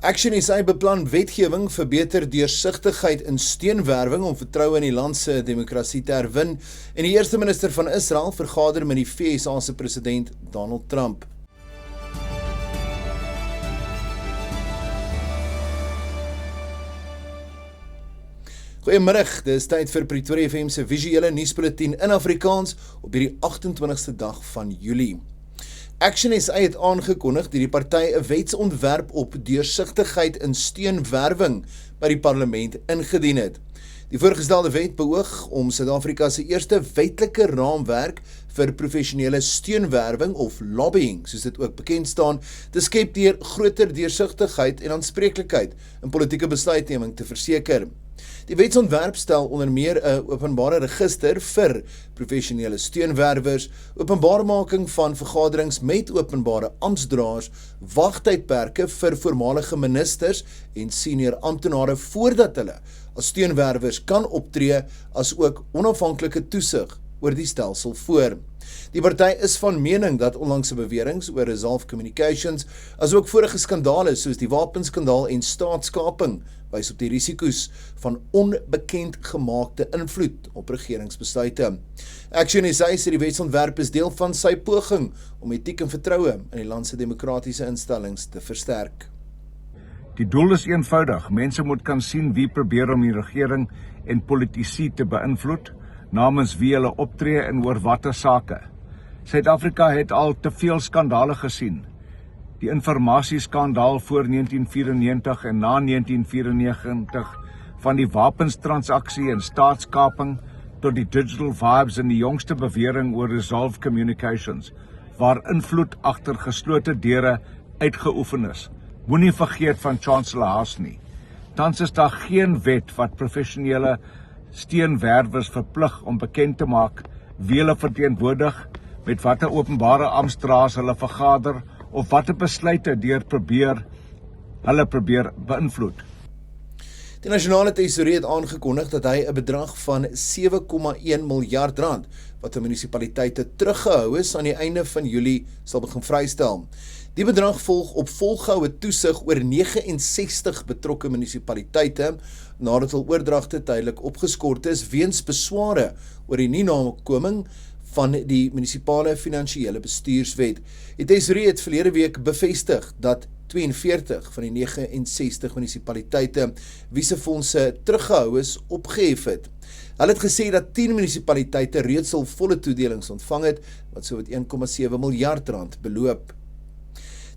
Action SA beplan wetgewing vir beter deursigtigheid in steunwerwing om vertroue in die land se demokrasie te herwin en die eerste minister van Israel vergader met die VSA se president Donald Trump. Goeiemiddag, dit is tyd vir Pretoria FM se visuele nuusbulletin in Afrikaans op hierdie 28ste dag van Julie. Action SA het aangekondig dat die party 'n wetsontwerp op deursigtigheid in steunwerwing by die parlement ingedien het. Die voorgestelde wet beoog om Suid-Afrika se eerste wetlike raamwerk vir professionele steunwerwing of lobbying, soos dit ook bekend staan, te skep deur groter deursigtigheid en aanspreeklikheid in politieke besluitneming te verseker. Die wetsontwerp stel onder meer 'n openbare register vir professionele steunwerwers, openbaarmaking van vergaderings met openbare amptdraers, wagtydperke vir voormalige ministers en senior amptenare voordat hulle as steunwerwers kan optree, as ook onafhanklike toesig oor die stelsel voor. Die party is van mening dat onlangse beweringe oor Resolve Communications, as ook vorige skandale soos die wapenskandaal en staatskaping, wys op die risiko's van onbekend gemaakte invloed op regeringsbesluite. Action SA sê die wetsontwerp is deel van sy poging om etiek en vertroue in die land se demokratiese instellings te versterk. Die doel is eenvoudig. Mense moet kan sien wie probeer om die regering en politici te beïnvloed, namens wie hulle optree en oor watter sake. Suid-Afrika het al te veel skandale gesien. Die informasieskandaal voor 1994 en na 1994, van die wapenstransaksie en staatskaping tot die digital vibes en die jongste bewering oor Resolve Communications, waar invloed agter geslote deure uitgeoefen is. Moenie vergeet van Chancellor Haas nie. Tans is daar geen wet wat professionele steunwerwers verplig om bekend te maak wie hulle verteenwoordig, met watter openbare amptdraers hulle vergader of watter besluite hulle probeer beïnvloed. Die nasionale tesourie het aangekondig dat hy 'n bedrag van 7,1 miljard rand wat aan munisipaliteite teruggehou is aan die einde van Julie sal begin vrystel. Die bedrag volg op volgehoue toesig oor 69 betrokke munisipaliteite nadat hul oordragte tydelik opgeskort is weens besware oor die nie-nakoming van die munisipale finansiële bestuurswet. Die tesourie het verlede week bevestig dat 42 van die 69 munisipaliteite wie se fondse teruggehou is, opgehef het. Hulle het gesê dat 10 munisipaliteite reeds al volle toedelings ontvang het, wat sowat 1,7 miljard rand beloop.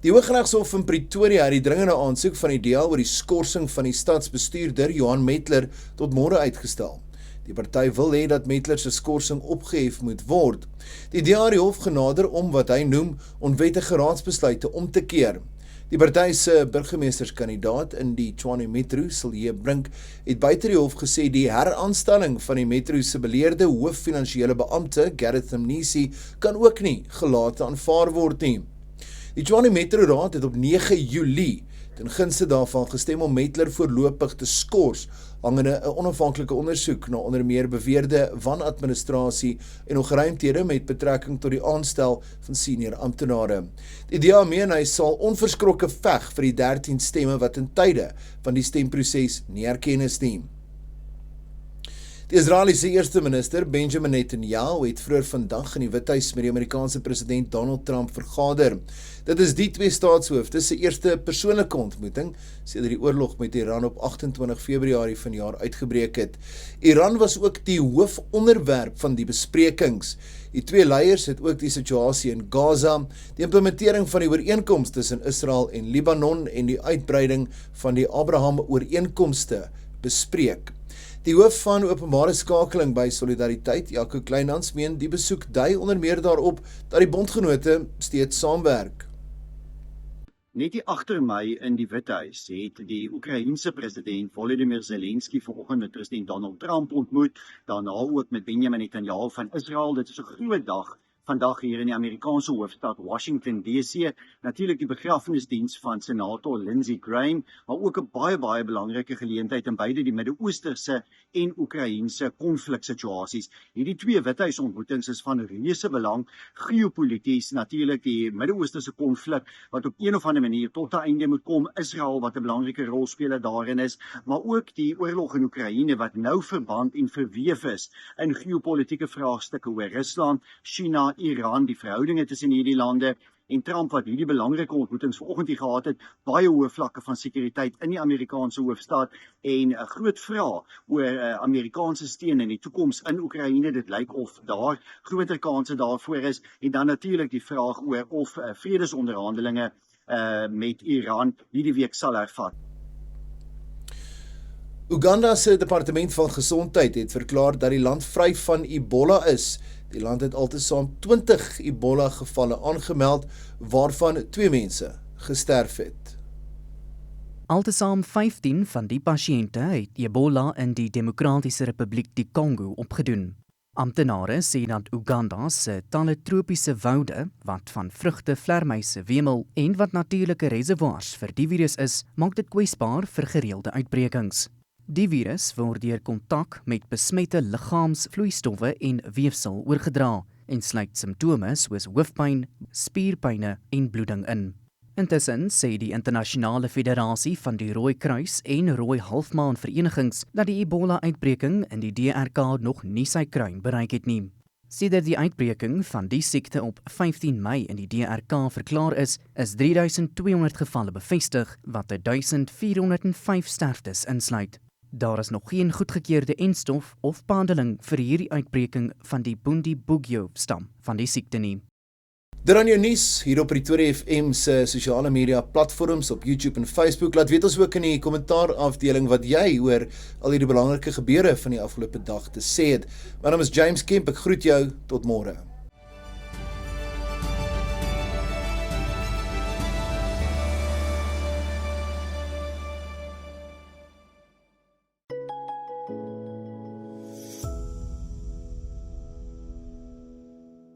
Die Hooggeregshof in Pretoria het die dringende aansoek van die DA oor die skorsing van die stadsbestuurder Johan Metler tot môre uitgestel. Die party wil hê dat Metler se skorsing opgehef moet word. Die DA het die hof genader om wat hy noem onwettige raadsbesluite om te keer. Die party se burgemeesterskandidaat in die Tshwane Metro, Silje Brink, het buite die hof gesê die heraanstelling van die Metro se beleerde hooffinansiële beampte, Gareth Mnisi, kan ook nie gelate aanvaar word nie. Die Tshwane Metro Raad het op 9 Julie ten gunste daarvan gestem om Metler voorlopig te skors, hangende 'n onafhanklike ondersoek na onder meer beweerde wanadministrasie en ongeruimthede met betrekking tot die aanstel van senior amptenare. Die DA meen hy sal onverskrokke veg vir die 13 stemme wat in tye van die stemproses nie erken is nie. Die Israeliese eerste minister Benjamin Netanyahu het vroeër vandag in die Withuis met die Amerikaanse president Donald Trump vergader. Dit is die twee staatshoofde se eerste persoonlike ontmoeting sedert die oorlog met Iran op 28 Februarie vanjaar uitgebreek het. Iran was ook die hoofonderwerp van die besprekings. Die twee leiers het ook die situasie in Gaza, die implementering van die ooreenkoms tussen Israel en Libanon en die uitbreiding van die Abraham-ooreenkomste bespreek. Die hoof van openbare skakeling by Solidariteit, Jaco Kleinhans, meen die besoek dui onder meer daarop dat die bondgenote steeds saamwerk. Net hier agter my in die Withuis het die Oekraïense president Volodymyr Zelensky vanoggend met president Donald Trump ontmoet, daarna ook met Benjamin Netanyahu van Israel. Dit is 'n groot dag vandag hier in die Amerikaanse hoofstad Washington DC. Natuurlik die begrafnisdiens van senator Lindsey Graham, maar ook 'n baie belangrike geleentheid in beide die Midde-Oosterse en Oekraïense konfliksituasies. Hierdie twee Withuisontmoetings is van reuse belang, geopolities, natuurlik die Midde-Oosterse konflik wat op een of ander manier tot 'n einde moet kom, Israel wat 'n belangrike rolspeler daarin is, maar ook die oorlog in Oekraïne wat nou verband en verweef is in geopolitiese vraagstukke oor Rusland, China, Iran, die verhoudinge tussen hierdie lande en Trump wat hierdie belangrike ontmoetings vanoggend hier gehad het, baie hoë vlakke van sekuriteit in die Amerikaanse hoofstad en 'n groot vraag oor Amerikaanse steun in die toekoms in Oekraïne. Dit lyk of daar groter kanse daarvoor is en dan natuurlik die vraag oor of vredesonderhandelinge met Iran hierdie week sal hervat. Uganda se departement van gesondheid het verklaar dat die land vry van Ebola is. Die land het altesaam 20 Ebola gevalle aangemeld, waarvan 2 mense gesterf het. Altesaam 15 van die pasiënte het Ebola in die Demokratiese Republiek die Kongo opgedoen. Amptenare sê dat Uganda se talle tropiese woude, wat van vrugte, vlermuise wemel en wat natuurlike reservoirs vir die virus is, maak dit kwesbaar vir gereelde uitbrekings. Die virus word deur kontak met besmette liggaamsvloeistowwe en weefsel oorgedra en sluit simptome soos hoofpyn, spierpyne en bloeding in. Intussen sê die Internasionale Federasie van die Rooi Kruis en Rooi Halfmaan Verenigings dat die Ebola-uitbreking in die DRK nog nie sy kruin bereik het nie. Sedert die uitbreking van die siekte op 15 Mei in die DRK verklaar is 3200 gevalle bevestig, wat 1405 sterftes insluit. Daar is nog geen goedgekeurde enstof of behandeling vir hierdie uitbreking van die Bundibugyo stam van die siekte nie. Dan aan jou nuus hier op Pretoria FM se sosiale media platforms op YouTube en Facebook. Laat weet ons ook in die kommentaar afdeling wat jy oor al hierdie belangrike gebeure van die afgelope dag te sê het. My naam is James Kemp, ek groet jou tot môre.